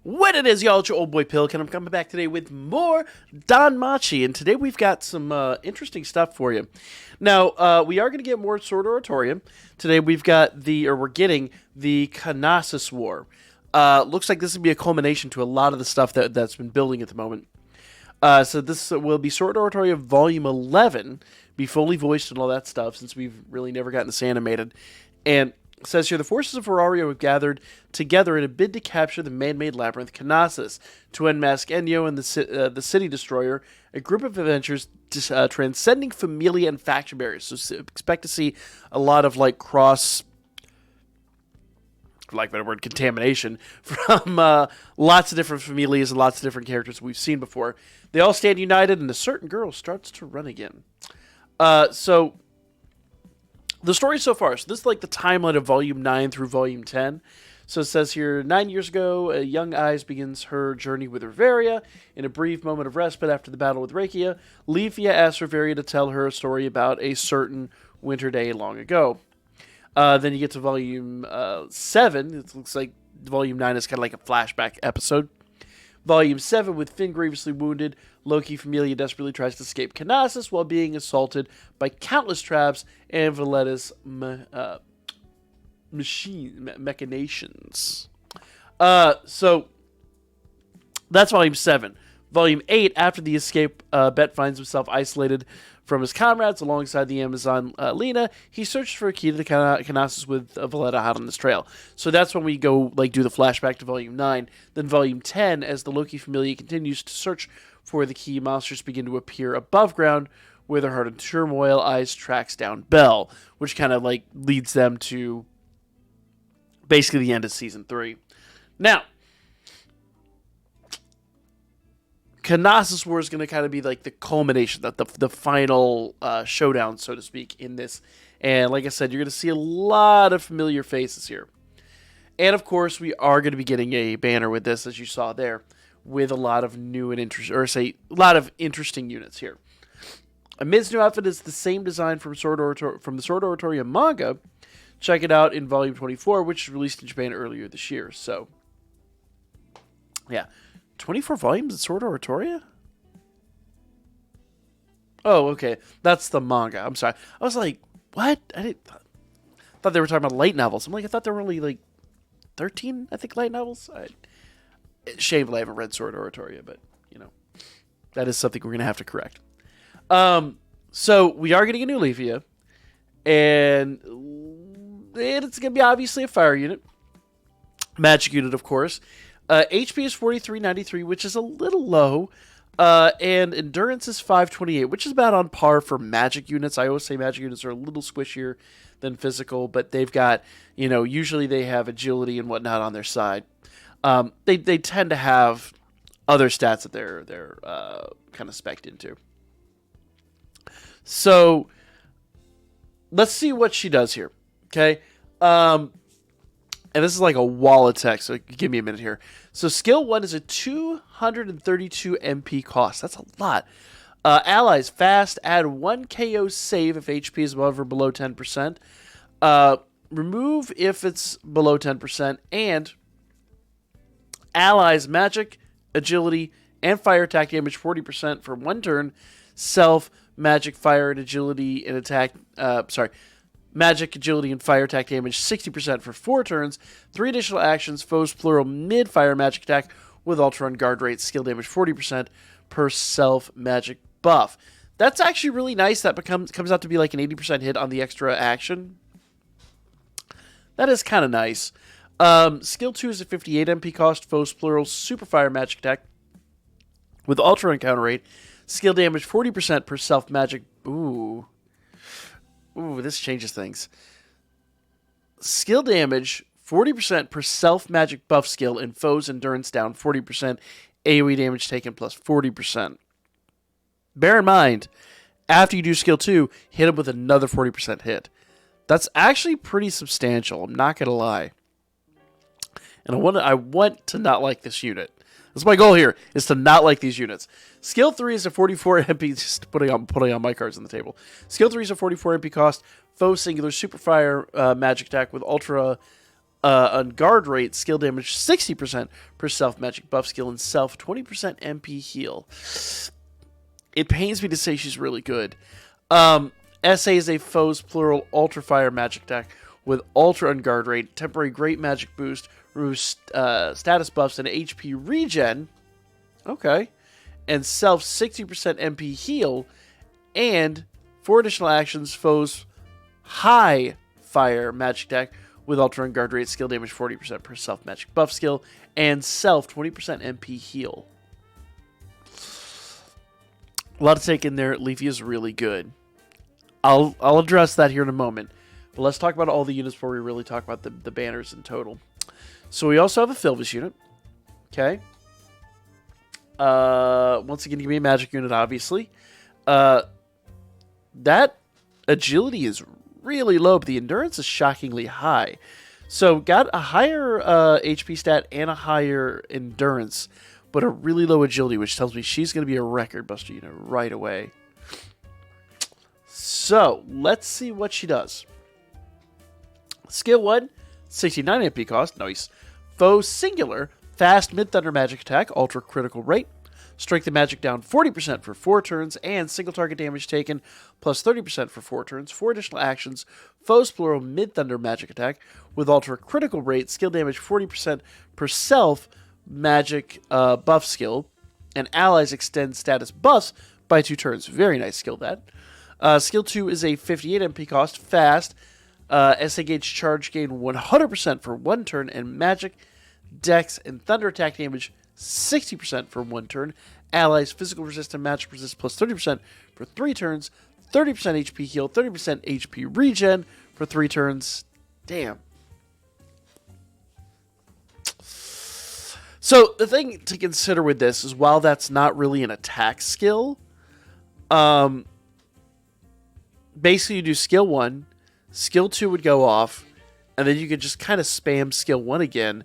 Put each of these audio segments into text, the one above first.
What it is, y'all, it's your old boy Pilk, and I'm coming back today with more Danmachi, and today we've got some interesting stuff for you. Now, we are going to get more Sword Oratoria. Today we're getting the Konossos War. Looks like this will be a culmination to a lot of the stuff that's been building at the moment. So this will be Sword Oratoria Volume 11, be fully voiced and all that stuff, since we've really never gotten this animated. And it says here, the forces of Oratoria have gathered together in a bid to capture the man-made labyrinth Konossos, to unmask Enyo and the City Destroyer, a group of adventurers transcending familia and faction barriers. So expect to see a lot of cross, for lack of a better word, contamination from lots of different familias and lots of different characters we've seen before. They all stand united, and a certain girl starts to run again. So the story so far, so this is the timeline of Volume 9 through Volume 10. So it says here, 9 years ago, young Eyes begins her journey with Reveria. In a brief moment of respite after the battle with Rakia, Leafia asks Reveria to tell her a story about a certain winter day long ago. Then you get to Volume 7. It looks like Volume 9 is kind of like a flashback episode. Volume 7, with Finn grievously wounded, Loki Familia desperately tries to escape Konossos while being assaulted by countless traps and Valletta's machinations. So that's Volume 7. Volume 8, after the escape, Bet finds himself isolated from his comrades alongside the Amazon Lena. He searches for a key to the Konossos with Valletta hot on his trail. So that's when we go do the flashback to Volume 9. Then Volume 10, as the Loki Familia continues to search for the key, monsters begin to appear above ground where their heart in turmoil. Eyes tracks down Belle, which kind of leads them to basically the end of Season 3. Now, Konossos War is going to kind of be the culmination, the final showdown, so to speak, in this. And like I said, you're going to see a lot of familiar faces here. And of course, we are going to be getting a banner with this, as you saw there, with a lot of new and a lot of interesting units here. Amid's new outfit is the same design from the Sword Oratoria manga. Check it out in Volume 24, which was released in Japan earlier this year. So, yeah. 24 volumes of Sword Oratoria? Oh, okay. That's the manga. I'm sorry. I was like, what? I thought they were talking about light novels. I thought there were only 13, I think, light novels. Shame that I haven't read Sword Oratoria, but, that is something we're going to have to correct. So, we are getting a new Leafia, and it's going to be obviously a fire unit. Magic unit, of course. HP is 4393, which is a little low, and Endurance is 528, which is about on par for magic units. I always say magic units are a little squishier than physical, but they've got, usually they have agility and whatnot on their side. They tend to have other stats that they're kind of spec'd into. So, let's see what she does here, okay? And this is like a wall of text, so give me a minute here. So skill 1 is a 232 MP cost. That's a lot. Allies, fast, add 1 KO save if HP is above or below 10%. Remove if it's below 10%. And allies, magic, agility, and fire attack damage 40% for 1 turn. Self, magic, fire, and agility, and attack... Magic, agility, and fire attack damage 60% for 4 turns. 3 additional actions, foes plural mid-fire magic attack with Ultra on guard rate, skill damage 40% per self magic buff. That's actually really nice. That comes out to be an 80% hit on the extra action. That is kind of nice. Skill 2 is a 58 MP cost, foes plural super fire magic attack with Ultra on counter rate, skill damage 40% per self magic. Ooh, this changes things. Skill damage, 40% per self-magic buff skill, and foes endurance down 40%, AoE damage taken plus 40%. Bear in mind, after you do skill 2, hit him with another 40% hit. That's actually pretty substantial, I'm not going to lie. And I want to not like this unit. That's my goal here, is to not like these units. Skill 3 is a 44 MP, just putting on my cards on the table. Skill 3 is a 44 MP cost, foe singular super fire magic attack with Ultra On guard rate, skill damage 60% per self magic buff skill, and self 20% MP heal. It pains me to say she's really good. SA is a foe's plural ultra fire magic attack with ultra on guard rate, temporary great magic boost, removes status buffs and HP regen. Okay. And self 60% MP heal, and 4 additional actions, foe's high fire magic attack with ultra and guard rate, skill damage 40% per self magic buff skill, and self 20% MP heal. A lot to take in there. Leafy is really good. I'll address that here in a moment. But let's talk about all the units before we really talk about the banners in total. So we also have a Filvis unit. Okay. Once again, give me a magic unit, obviously. That agility is really low, but the endurance is shockingly high. So got a higher HP stat and a higher endurance, but a really low agility, which tells me she's going to be a record buster unit right away. So let's see what she does. Skill 1, 69 MP cost. Nice. Foe singular, fast mid-thunder magic attack, ultra critical rate. Strength and magic down 40% for 4 turns, and single target damage taken plus 30% for 4 turns. 4 additional actions. Foe's plural mid-thunder magic attack with ultra critical rate, skill damage 40% per self magic buff skill, and allies extend status buffs by 2 turns. Very nice skill, that. Skill 2 is a 58 MP cost, fast. SA gauge charge gain 100% for 1 turn, and magic, dex, and thunder attack damage 60% for 1 turn. Allies physical resist and magic resist plus 30% for 3 turns. 30% HP heal, 30% HP regen for 3 turns. Damn. So the thing to consider with this is, while that's not really an attack skill, basically you do skill 1, skill 2 would go off, and then you could just kind of spam skill 1 again,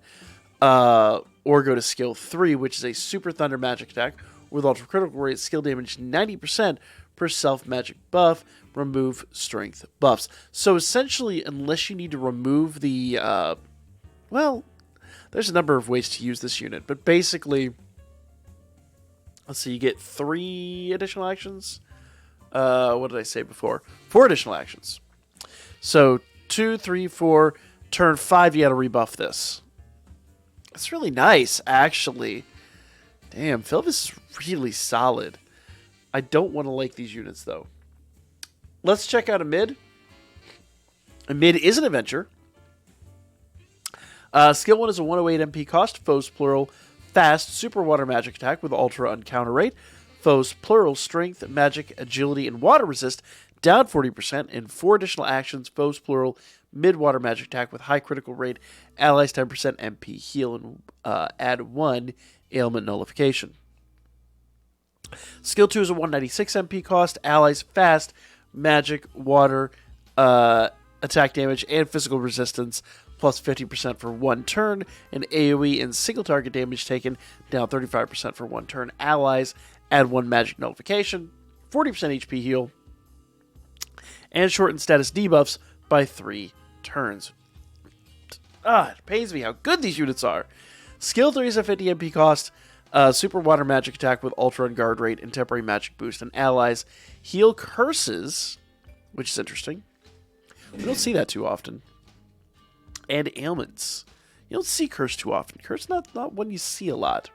or go to skill 3, which is a super thunder magic attack with ultra critical rate, skill damage 90% per self magic buff, remove strength buffs. So essentially, unless you need to remove the, well, there's a number of ways to use this unit, but basically, let's see, you get 3 additional actions. What did I say before? 4 additional actions. So 2, 3, 4, turn 5, you gotta rebuff this. It's really nice, actually. Damn, Filvis is really solid. I don't want to like these units, though. Let's check out a mid. A mid is an adventure. Skill 1 is a 108 MP cost. Foe's plural, fast, super water magic attack with ultra on counter rate. Foe's plural, strength, magic, agility, and water resist down 40%. And 4 additional actions. Foe's plural, mid-water magic attack with high critical rate, allies 10% MP heal, and add 1 ailment nullification. Skill 2 is a 196 MP cost, allies fast, magic, water, attack damage, and physical resistance, plus 50% for 1 turn, and AoE and single target damage taken, down 35% for 1 turn. Allies, add 1 magic nullification, 40% HP heal, and shorten status debuffs by 3 turns. It pains me how good these units are. Skill 3 is a 50 MP cost, super water magic attack with ultra and guard rate and temporary magic boost, and allies heal curses, which is interesting. We don't see that too often. And ailments. You don't see curse too often. Curse not one you see a lot.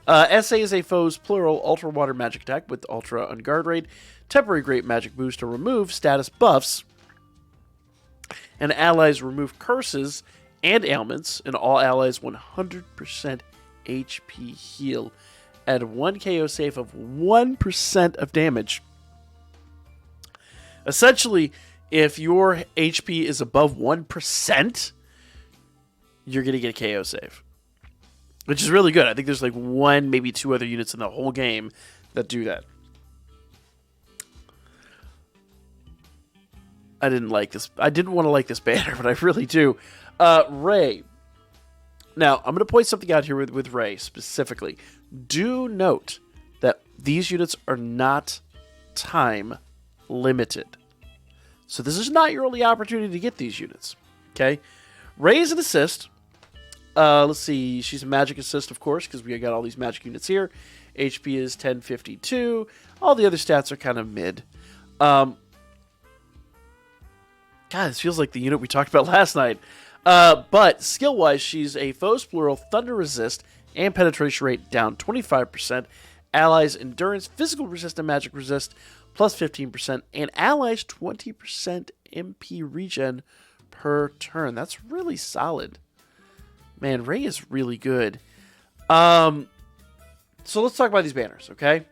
SA is a foe's plural ultra water magic attack with ultra on guard rate, temporary great magic boost to remove status buffs, and allies remove curses and ailments, and all allies 100% HP heal. Add 1 KO save of 1% of damage. Essentially, if your HP is above 1%, you're going to get a KO save. Which is really good. I think there's like 1, maybe 2 other units in the whole game that do that. I didn't like this. I didn't want to like this banner, but I really do. Ray. Now, I'm going to point something out here with Ray specifically. Do note that these units are not time limited. So this is not your only opportunity to get these units. Okay? Ray is an assist. Let's see. She's a magic assist, of course, because we got all these magic units here. HP is 1052. All the other stats are kind of mid. God, this feels like the unit we talked about last night. But skill-wise, she's a foe's plural, thunder resist, and penetration rate down 25%. Allies endurance, physical resist, and magic resist plus 15%. And allies 20% MP regen per turn. That's really solid. Man, Ray is really good. So let's talk about these banners, okay?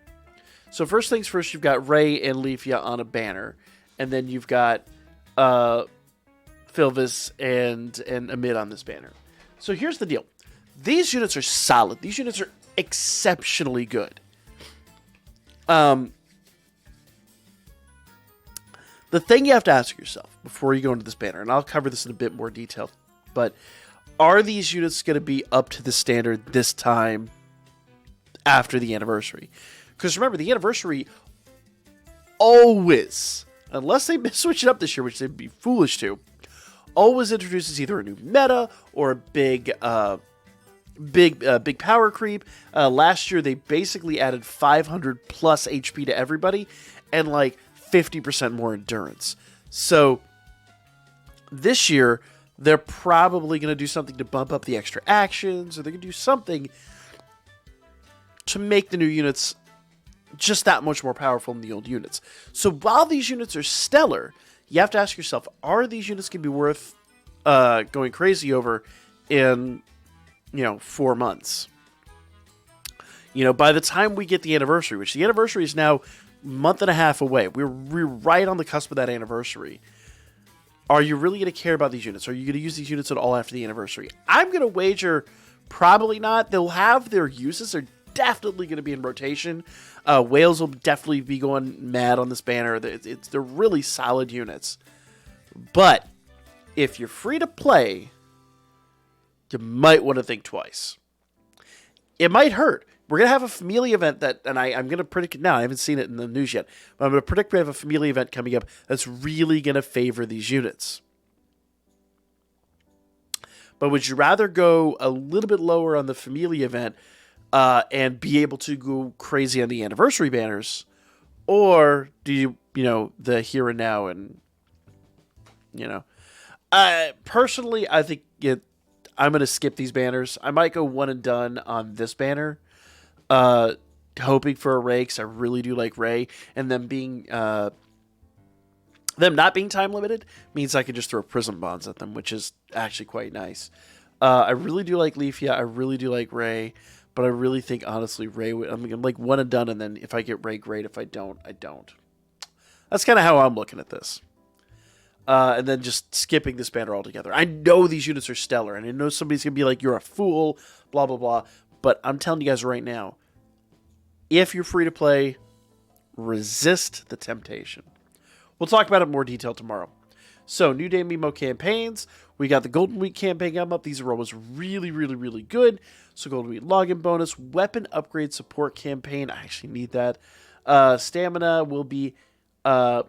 So first things first, you've got Ray and Leafia on a banner. And then you've got Philvis and Amid on this banner. So here's the deal. These units are solid. These units are exceptionally good. The thing you have to ask yourself before you go into this banner, and I'll cover this in a bit more detail, but are these units going to be up to the standard this time after the anniversary? Because remember, the anniversary always, unless they switch it up this year, which they'd be foolish to, always introduces either a new meta or a big power creep. Last year, they basically added 500 plus HP to everybody and like 50% more endurance. So this year, they're probably going to do something to bump up the extra actions, or they're going to do something to make the new units just that much more powerful than the old units. So while these units are stellar, you have to ask yourself, are these units going to be worth going crazy over in, 4 months? By the time we get the anniversary, which the anniversary is now a month and a half away, we're right on the cusp of that anniversary. Are you really going to care about these units? Are you going to use these units at all after the anniversary? I'm going to wager probably not. They'll have their uses. They're definitely going to be in rotation. Wales will definitely be going mad on this banner. They're really solid units. But if you're free to play, you might want to think twice. It might hurt. We're going to have a Familia event and I'm going to predict it now. I haven't seen it in the news yet. But I'm going to predict we have a Familia event coming up that's really going to favor these units. But would you rather go a little bit lower on the Familia event and be able to go crazy on the anniversary banners? Or do you, the here and now and, personally, I think I'm going to skip these banners. I might go one and done on this banner. Hoping for a Ray, because I really do like Ray, and them not being time limited means I can just throw prism bonds at them, which is actually quite nice. I really do like Leafia. I really do like Ray, but I really think honestly Ray. I'm like one and done, and then if I get Ray, great. If I don't, I don't. That's kind of how I'm looking at this. And then just skipping this banner altogether. I know these units are stellar, and I know somebody's gonna be like, "You're a fool," blah blah blah. But I'm telling you guys right now, if you're free to play, resist the temptation. We'll talk about it in more detail tomorrow. So, New Danmemo campaigns. We got the Golden Week campaign coming up. These are always really, really, really good. So, Golden Week login bonus, weapon upgrade support campaign. I actually need that. Stamina will be, half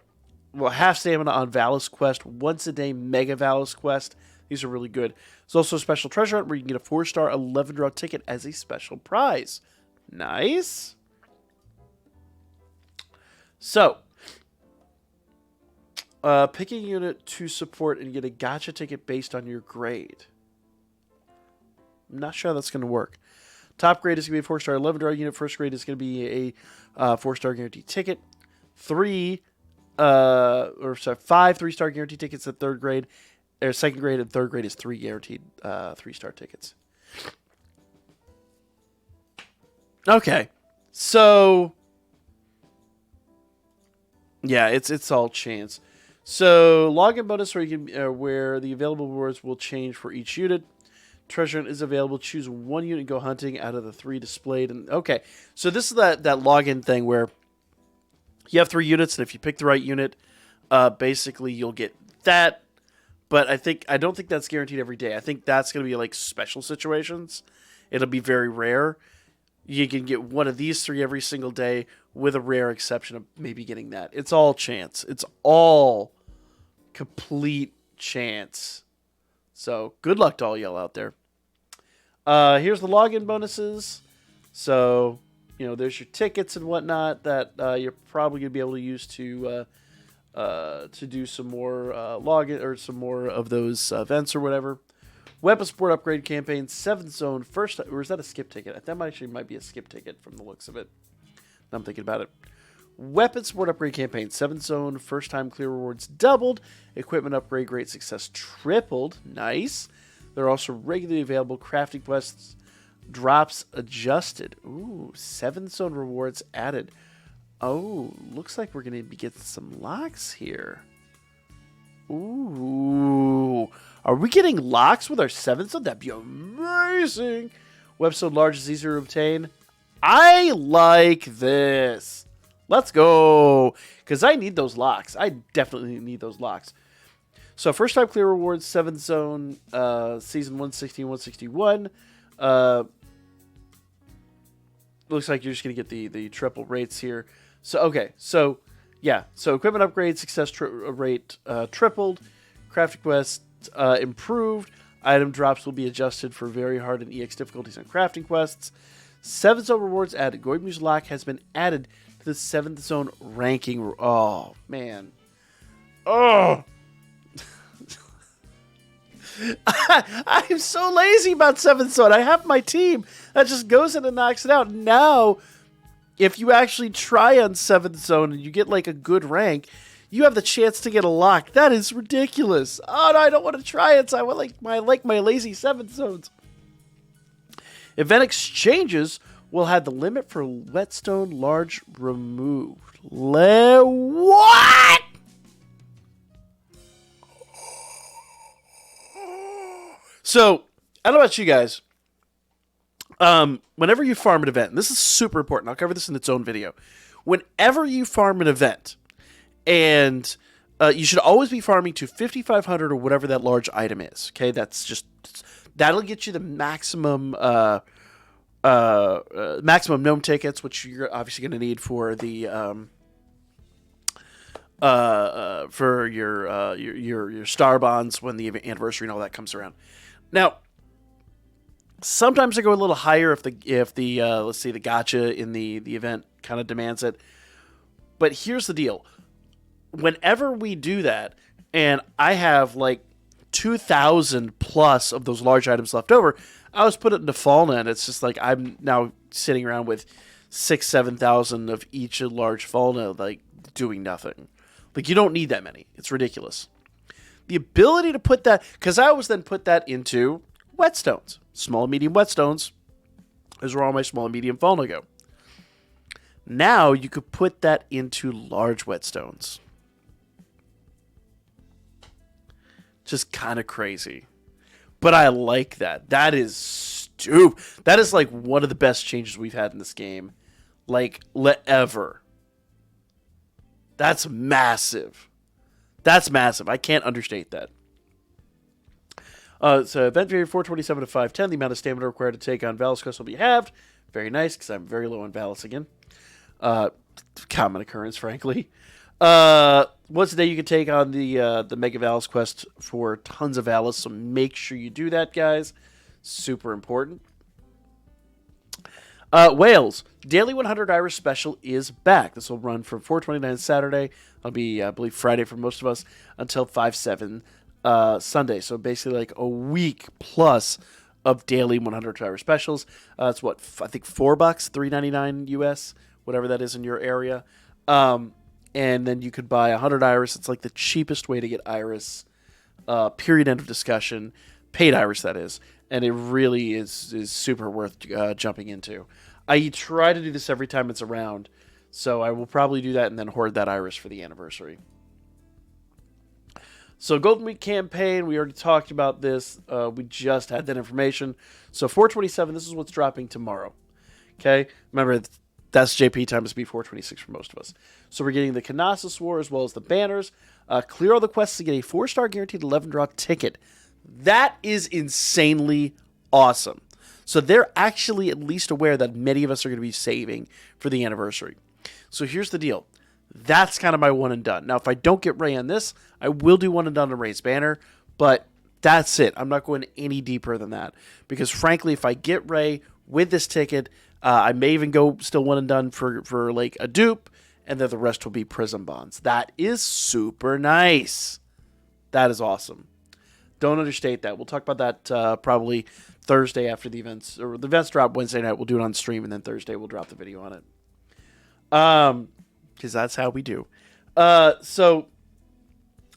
stamina on Valis Quest, once a day Mega Valis Quest. These are really good. There's also a special treasure hunt where you can get a 4-star 11-draw ticket as a special prize. Nice. So, pick a unit to support and get a gacha ticket based on your grade. I'm not sure how that's going to work. Top grade is going to be a 4-star 11-draw unit. First grade is going to be a 4-star guaranteed ticket. 5 3-star guaranteed tickets at third grade. Or second grade and third grade is 3 guaranteed 3-star tickets. Okay, so yeah, it's all chance. So login bonus where you can where the available rewards will change for each unit. Treasure hunt is available. Choose one unit and go hunting out of the 3 displayed. And okay, so this is that login thing where you have 3 units, and if you pick the right unit, basically you'll get that. But I don't think that's guaranteed every day. I think that's going to be like special situations. It'll be very rare. You can get one of these 3 every single day, with a rare exception of maybe getting that. It's all chance. It's all complete chance. So good luck to all y'all out there. Here's the login bonuses. So, there's your tickets and whatnot that you're probably going to be able to use to do some more login or some more of those events or whatever. Weapon support upgrade campaign, 7th zone, first, or is that a skip ticket? That might be a skip ticket from the looks of it. I'm thinking about it. Weapon support upgrade campaign, 7th zone, first time clear rewards doubled, equipment upgrade great success tripled, nice. There are also regularly available crafting quests, drops adjusted. Ooh, 7th zone rewards added. Oh, looks like we're going to be getting some locks here. Ooh. Are we getting locks with our 7th zone? That'd be amazing. Webzone large is easier to obtain. I like this. Let's go. Because I need those locks. I definitely need those locks. So first time clear rewards, 7th zone, season 160 and 161. Looks like you're just going to get the triple rates here. So, okay. So, yeah. So equipment upgrade, success rate tripled. Crafting quest improved. Item drops will be adjusted for very hard and EX difficulties on crafting quests. 7th zone rewards added. Goibmu's lock has been added to the 7th zone ranking. Oh, man. Oh. I'm so lazy about 7th zone. I have my team that just goes in and knocks it out. Now, if you actually try on 7th zone and you get like a good rank, you have the chance to get a lock. That is ridiculous. Oh, no, I don't want to try it. So I want like my lazy 7th zones. Event exchanges will have the limit for whetstone large removed. What? So, I don't know about you guys. Whenever you farm an event, and this is super important. I'll cover this in its own video. Whenever you farm an event, and you should always be farming to 5,500 or whatever that large item is. Okay, that'll get you the maximum maximum gnome tickets, which you're obviously going to need for the for your star bonds when the anniversary and all that comes around. Now, sometimes I go a little higher if the let's see, the gacha in the event kind of demands it. But here's the deal. Whenever we do that, and I have like 2,000 plus of those large items left over, I was put it into Falna, and it's just like I'm now sitting around with 6,000-7,000 of each large Falna, like doing nothing. Like, you don't need that many. It's ridiculous. The ability to put that, because I always then put that into whetstones. Small and medium whetstones is where all my small and medium Falna go. Now you could put that into large whetstones. Just kind of crazy. But I like that. That is stupid. That is like one of the best changes we've had in this game. Like, ever. That's massive. That's massive. I can't understate that. So event period 427 to 510. The amount of stamina required to take on Valis quests will be halved. Very nice, because I'm very low on Valis again. Common occurrence, frankly. Once a day you can take on the Mega Valis quest for tons of Valis, so make sure you do that, guys. Super important. Wales. Daily 100 Irish Special is back. This will run from 4/29 Saturday. It'll be, I believe, Friday for most of us until 5/7 Sunday. So basically like a week plus of daily 100 Irish Specials. It's what, I think $4, $3.99 US, whatever that is in your area. And then you could buy 100 Iris. It's like the cheapest way to get Iris. Period, end of discussion. Paid Iris, that is. And it really is super worth jumping into. I try to do this every time it's around. So I will probably do that and then hoard that Iris for the anniversary. So Golden Week campaign, we already talked about this. We just had that information. So 427, this is what's dropping tomorrow. Okay? Remember, that's JP times B 426 for most of us. So we're getting the Konossos War as well as the banners. Clear all the quests to get a 4-star guaranteed 11-draw ticket. That is insanely awesome. So they're actually at least aware that many of us are going to be saving for the anniversary. So here's the deal. That's kind of my one and done. Now, if I don't get Ray on this, I will do one and done on Ray's banner. But That's it. I'm not going any deeper than that. Because frankly, if I get Ray with this ticket, I may even go still one and done for like a dupe, and then the rest will be Prism Bonds. That is super nice. That is awesome. Don't understate that. We'll talk about that probably Thursday after the events. Or the events drop Wednesday night. We'll do it on stream, and then Thursday we'll drop the video on it. Because that's how we do. So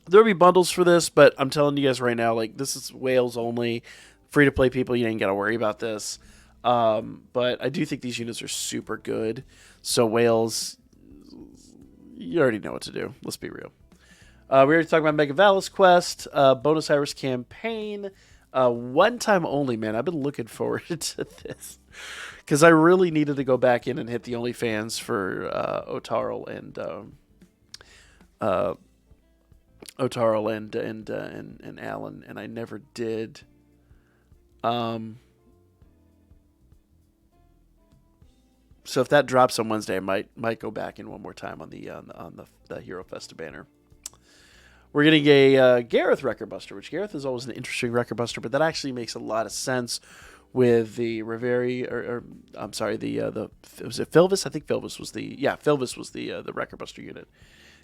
there'll be bundles for this, but I'm telling you guys right now, like, this is Wales only. Free to play people, you ain't got to worry about this. But I do think these units are super good. So Wales, you already know what to do. Let's be real. We already talked about Mega Valis Quest, Bonus Iris campaign, one time only, man. I've been looking forward to this because I really needed to go back in and hit the OnlyFans for Otarl and Alan, and I never did. So if that drops on Wednesday, I might go back in one more time on the Hero Festa banner. We're getting a Gareth Record Buster, which Gareth is always an interesting Record Buster, but that actually makes a lot of sense with the Reveri, I'm sorry, was it Filvis? I think Filvis was the Record Buster unit.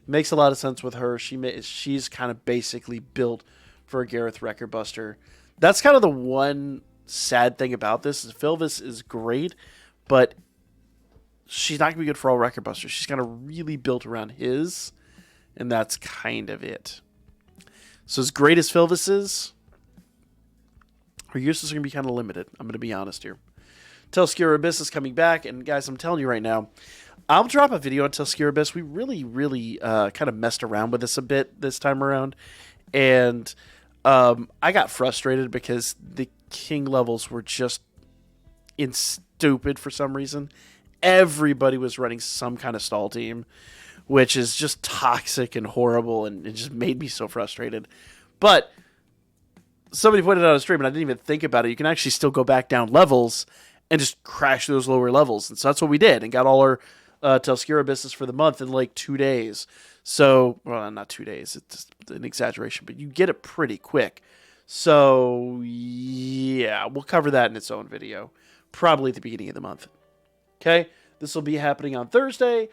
Makes a lot of sense with her. She's kind of basically built for a Gareth Record Buster. That's kind of the one sad thing about this is Filvis is great, but she's not going to be good for all Record Busters. She's kind of really built around his, and that's kind of it. So as great as Filvis is, her uses are going to be kind of limited. I'm going to be honest here. Telskir Abyss is coming back, and guys, I'm telling you right now, I'll drop a video on Telskir Abyss. We really kind of messed around with this a bit this time around, and I got frustrated because the king levels were just stupid for some reason. Everybody was running some kind of stall team, which is just toxic and horrible, and it just made me so frustrated. But somebody pointed out on stream, and I didn't even think about it. You can actually still go back down levels and just crash those lower levels. And so that's what we did, and got all our Telskir Abysses for the month in like 2 days. So, well, not 2 days. It's an exaggeration, but you get it pretty quick. So, yeah, we'll cover that in its own video, probably at the beginning of the month. Okay, this will be happening on Thursday.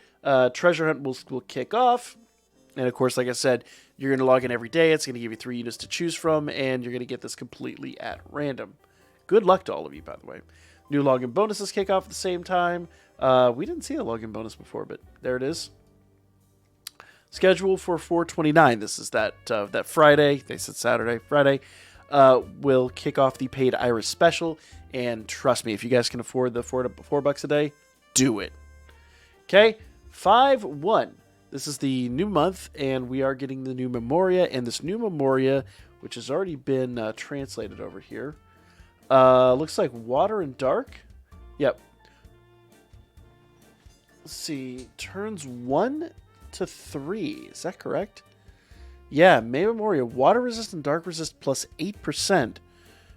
Treasure Hunt will kick off. And, of course, like I said, you're going to log in every day. It's going to give you 3 units to choose from, and you're going to get this completely at random. Good luck to all of you, by the way. New login bonuses kick off at the same time. We didn't see a login bonus before, but there it is. Schedule for 4/29. This is that Friday. They said Saturday. Friday will kick off the paid Iris special. And trust me, if you guys can afford the $4 a day, do it. Okay, 5/1. This is the new month, and we are getting the new Memoria. And this new Memoria, which has already been translated over here, looks like Water and Dark. Yep. Let's see. Turns 1 to 3. Is that correct? Yeah, May Memoria. Water resist and Dark resist plus 8%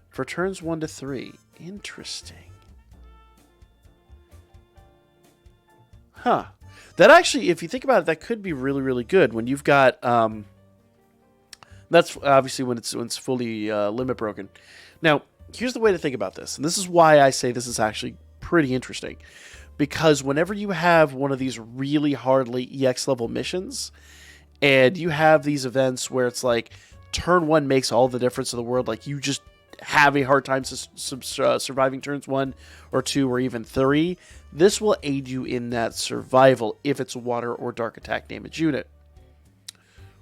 for turns 1 to 3. Interesting. Huh. That actually, if you think about it, that could be really, really good when you've got. That's obviously when it's fully limit broken. Now, here's the way to think about this, and this is why I say this is actually pretty interesting, because whenever you have one of these really hardly EX level missions, and you have these events where it's like turn 1 makes all the difference in the world, like you just have a hard time surviving turns 1 or 2 or even 3, this will aid you in that survival if it's a water or dark attack damage unit,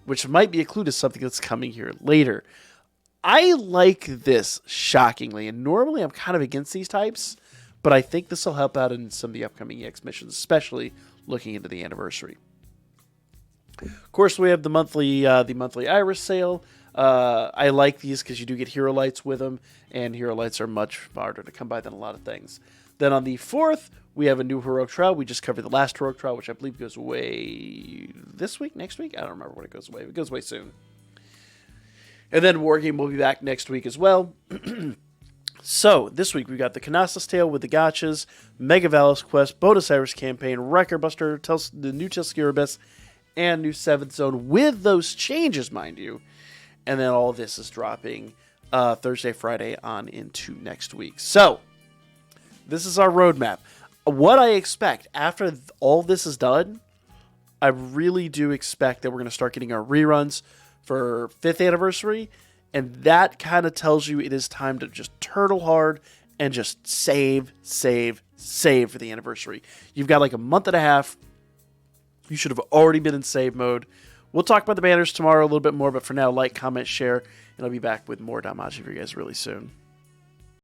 which might be a clue to something that's coming here later. I like this, shockingly, and normally I'm kind of against these types, but I think this will help out in some of the upcoming EX missions, especially looking into the anniversary. Of course, we have the monthly Iris sale. I like these because you do get Hero Lights with them, and Hero Lights are much harder to come by than a lot of things. Then on the 4th, we have a new Heroic Trial. We just covered the last Heroic Trial, which I believe goes away this week, next week? I don't remember when it goes away. It goes away soon. And then Wargame will be back next week as well. So, this week we got the Konossos Tale with the gachas, Mega Valis Quest, Bonus Iris Campaign, Record Buster, the new Telskir Abyss, and new 7th Zone with those changes, mind you. And then all of this is dropping Thursday, Friday on into next week. So, this is our roadmap. What I expect after all this is done, I really do expect that we're going to start getting our reruns for 5th anniversary, and that kind of tells you it is time to just turtle hard and just save for the anniversary. You've got like a month and a half. You should have already been in save mode. We'll talk about the banners tomorrow a little bit more, but for now, like, comment, share, and I'll be back with more Danmachi for you guys really soon.